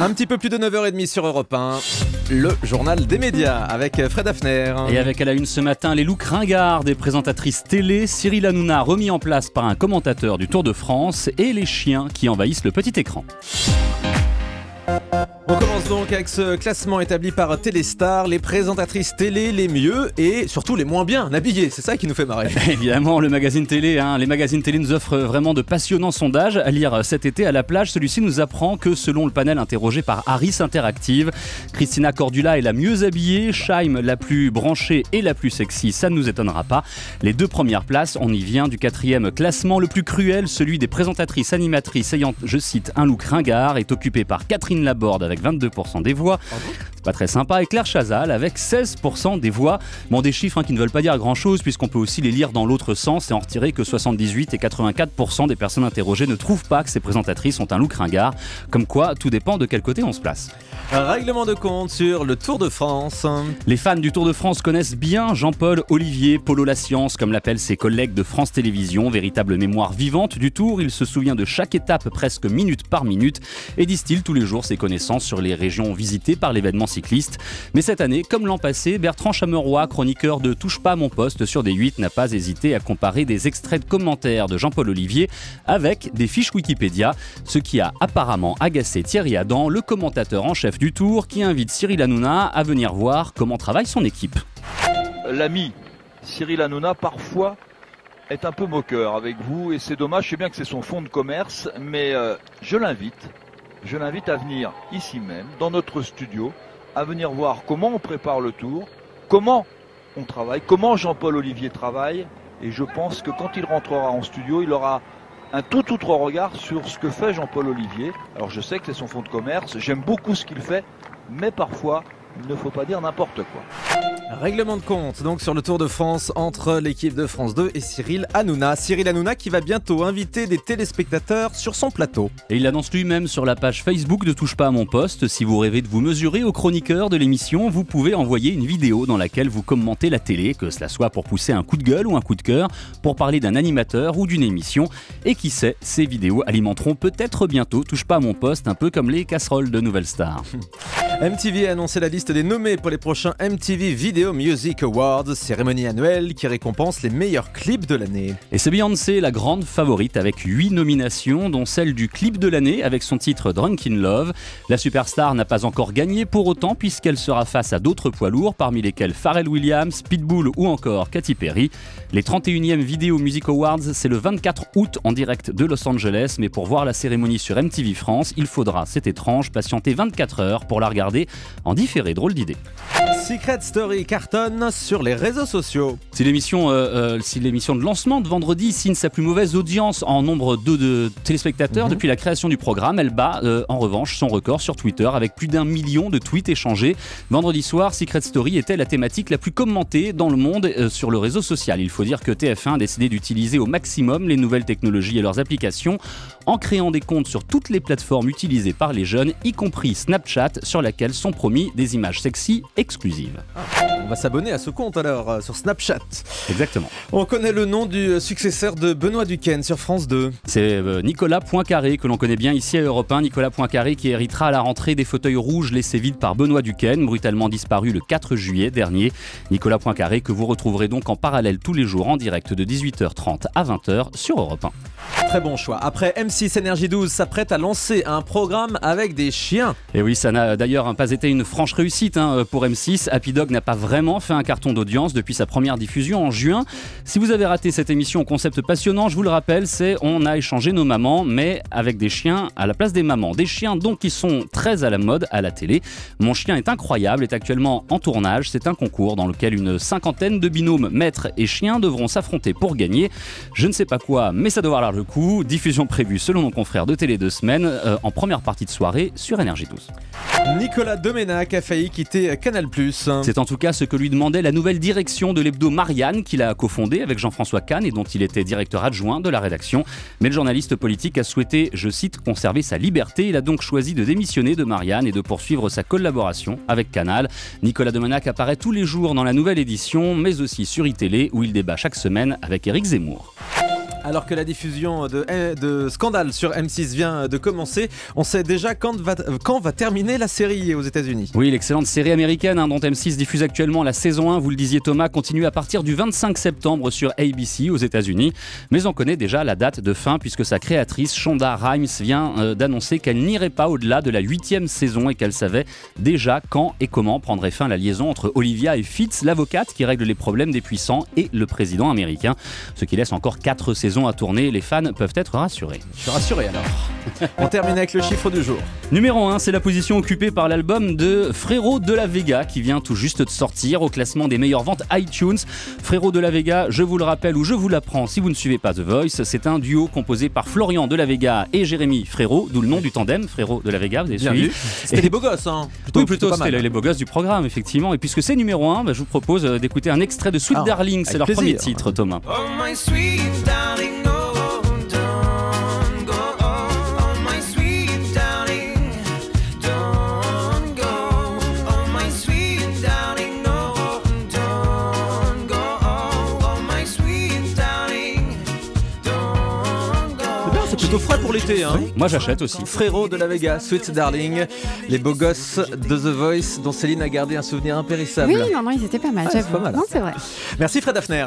Un petit peu plus de 9h30 sur Europe 1, le journal des médias avec Fred Hafner. Et avec à la une ce matin, les looks ringards des présentatrices télé, Cyril Hanouna remis en place par un commentateur du Tour de France et les chiens qui envahissent le petit écran. On commence donc avec ce classement établi par Téléstar, les présentatrices télé les mieux et surtout les moins bien habillées, c'est ça qui nous fait marrer. Évidemment, le magazine télé, les magazines télé nous offrent vraiment de passionnants sondages à lire cet été à la plage. Celui-ci nous apprend que selon le panel interrogé par Harris Interactive, Christina Cordula est la mieux habillée, Shaim la plus branchée et la plus sexy, ça ne nous étonnera pas. Les deux premières places, on y vient du quatrième classement, le plus cruel, celui des présentatrices animatrices ayant, je cite, un look ringard, est occupé par Catherine Laborde avec 22% des voix. C'est pas très sympa. Et Claire Chazal avec 16% des voix. Bon, des chiffres qui ne veulent pas dire grand-chose puisqu'on peut aussi les lire dans l'autre sens et en retirer que 78 et 84% des personnes interrogées ne trouvent pas que ces présentatrices ont un look ringard. Comme quoi, tout dépend de quel côté on se place. Un règlement de compte sur le Tour de France. Les fans du Tour de France connaissent bien Jean-Paul Olivier, Polo la Science, comme l'appellent ses collègues de France Télévisions. Véritable mémoire vivante du Tour, il se souvient de chaque étape presque minute par minute et distille tous les jours ses connaissances sur les régions visitées par l'événement cycliste. Mais cette année, comme l'an passé, Bertrand Chameroy, chroniqueur de Touche pas à mon poste sur D8, n'a pas hésité à comparer des extraits de commentaires de Jean-Paul Olivier avec des fiches Wikipédia, ce qui a apparemment agacé Thierry Adam, le commentateur en chef du Tour, qui invite Cyril Hanouna à venir voir comment travaille son équipe. L'ami Cyril Hanouna, parfois, est un peu moqueur avec vous et c'est dommage, je sais bien que c'est son fonds de commerce, mais je l'invite à venir ici même, dans notre studio, à venir voir comment on prépare le Tour, comment on travaille, comment Jean-Paul Olivier travaille, et je pense que quand il rentrera en studio, il aura un tout autre regard sur ce que fait Jean-Paul Olivier. Alors je sais que c'est son fonds de commerce, j'aime beaucoup ce qu'il fait, mais parfois, il ne faut pas dire n'importe quoi. Règlement de compte donc sur le Tour de France entre l'équipe de France 2 et Cyril Hanouna. Cyril Hanouna qui va bientôt inviter des téléspectateurs sur son plateau. Et il annonce lui-même sur la page Facebook de Touche pas à mon poste. Si vous rêvez de vous mesurer aux chroniqueurs de l'émission, vous pouvez envoyer une vidéo dans laquelle vous commentez la télé, que cela soit pour pousser un coup de gueule ou un coup de cœur, pour parler d'un animateur ou d'une émission. Et qui sait, ces vidéos alimenteront peut-être bientôt Touche pas à mon poste, un peu comme les casseroles de Nouvelle Star. MTV a annoncé la liste des nommés pour les prochains MTV Video Music Awards, cérémonie annuelle qui récompense les meilleurs clips de l'année. Et c'est Beyoncé la grande favorite avec 8 nominations, dont celle du clip de l'année avec son titre Drunk in Love. La superstar n'a pas encore gagné pour autant puisqu'elle sera face à d'autres poids lourds, parmi lesquels Pharrell Williams, Pitbull ou encore Katy Perry. Les 31e Video Music Awards, c'est le 24 août en direct de Los Angeles, mais pour voir la cérémonie sur MTV France, il faudra, c'est étrange, patienter 24 heures pour la regarder en différé. Drôle d'idée. Secret Story cartonne sur les réseaux sociaux. Si l'émission de lancement de vendredi signe sa plus mauvaise audience en nombre de téléspectateurs depuis la création du programme, elle bat en revanche son record sur Twitter avec plus d'1 million de tweets échangés. Vendredi soir, Secret Story était la thématique la plus commentée dans le monde sur le réseau social. Il faut dire que TF1 a décidé d'utiliser au maximum les nouvelles technologies et leurs applications en créant des comptes sur toutes les plateformes utilisées par les jeunes, y compris Snapchat, sur laquelle sont promis des images sexy exclusives. On va s'abonner à ce compte alors sur Snapchat. Exactement. On connaît le nom du successeur de Benoît Duquesne sur France 2. C'est Nicolas Poincaré que l'on connaît bien ici à Europe 1. Nicolas Poincaré qui héritera à la rentrée des fauteuils rouges laissés vides par Benoît Duquesne, brutalement disparu le 4 juillet dernier. Nicolas Poincaré que vous retrouverez donc en parallèle tous les jours en direct de 18h30 à 20h sur Europe 1. Très bon choix. Après, M6 Énergie 12 s'apprête à lancer un programme avec des chiens. Et oui, ça n'a d'ailleurs pas été une franche réussite pour M6. Happy Dog n'a pas vraiment fait un carton d'audience depuis sa première diffusion en juin. Si vous avez raté cette émission au concept passionnant, je vous le rappelle, c'est on a échangé nos mamans, mais avec des chiens à la place des mamans. Des chiens donc qui sont très à la mode à la télé. Mon chien est incroyable, est actuellement en tournage. C'est un concours dans lequel une cinquantaine de binômes maîtres et chiens devront s'affronter pour gagner. Je ne sais pas quoi, mais ça doit valoir le coup. Diffusion prévue selon nos confrères de Télé 2 Semaines en première partie de soirée sur Énergie 12. Nicolas Doménac a failli quitter Canal+. C'est en tout cas ce que lui demandait la nouvelle direction de l'hebdo Marianne qu'il a cofondé avec Jean-François Kahn et dont il était directeur adjoint de la rédaction. Mais le journaliste politique a souhaité, je cite, conserver sa liberté. Il a donc choisi de démissionner de Marianne et de poursuivre sa collaboration avec Canal. Nicolas Doménac apparaît tous les jours dans la nouvelle édition, mais aussi sur iTélé où il débat chaque semaine avec Éric Zemmour. Alors que la diffusion de Scandale sur M6 vient de commencer, on sait déjà quand va terminer la série aux États-Unis. Oui, l'excellente série américaine dont M6 diffuse actuellement la saison 1, vous le disiez Thomas, continue à partir du 25 septembre sur ABC aux États-Unis. Mais on connaît déjà la date de fin puisque sa créatrice Shonda Rhimes vient d'annoncer qu'elle n'irait pas au-delà de la 8e saison et qu'elle savait déjà quand et comment prendrait fin la liaison entre Olivia et Fitz, l'avocate qui règle les problèmes des puissants, et le président américain. Ce qui laisse encore 4 saisons à tourner, les fans peuvent être rassurés. Je suis rassuré alors. On termine avec le chiffre du jour. Numéro 1, c'est la position occupée par l'album de Frérot de la Vega qui vient tout juste de sortir au classement des meilleures ventes iTunes. Frérot de la Vega, je vous le rappelle ou je vous l'apprends si vous ne suivez pas The Voice, c'est un duo composé par Florian de la Vega et Jérémy Frérot, d'où le nom du tandem, Frérot de la Vega, vous avez suivi. C'était les beaux gosses, hein. Plutôt c'était les beaux gosses du programme, effectivement. Et puisque c'est numéro 1, je vous propose d'écouter un extrait de Sweet Darling, c'est leur premier titre, Thomas. Oh my sweet darling, oh, don't go. Oh my sweet darling, don't go. Oh my sweet darling, no, don't go. Oh my sweet darling, don't go. C'est bien, c'est plutôt frais pour l'été, hein. Moi j'achète aussi. Frérot de la Vega, Sweet Darling, les beaux gosses de The Voice dont Céline a gardé un souvenir impérissable. Oui, non, ils étaient pas mal, Ah, c'est j'avoue. pas mal. Non, c'est vrai. Merci Fred Hafner.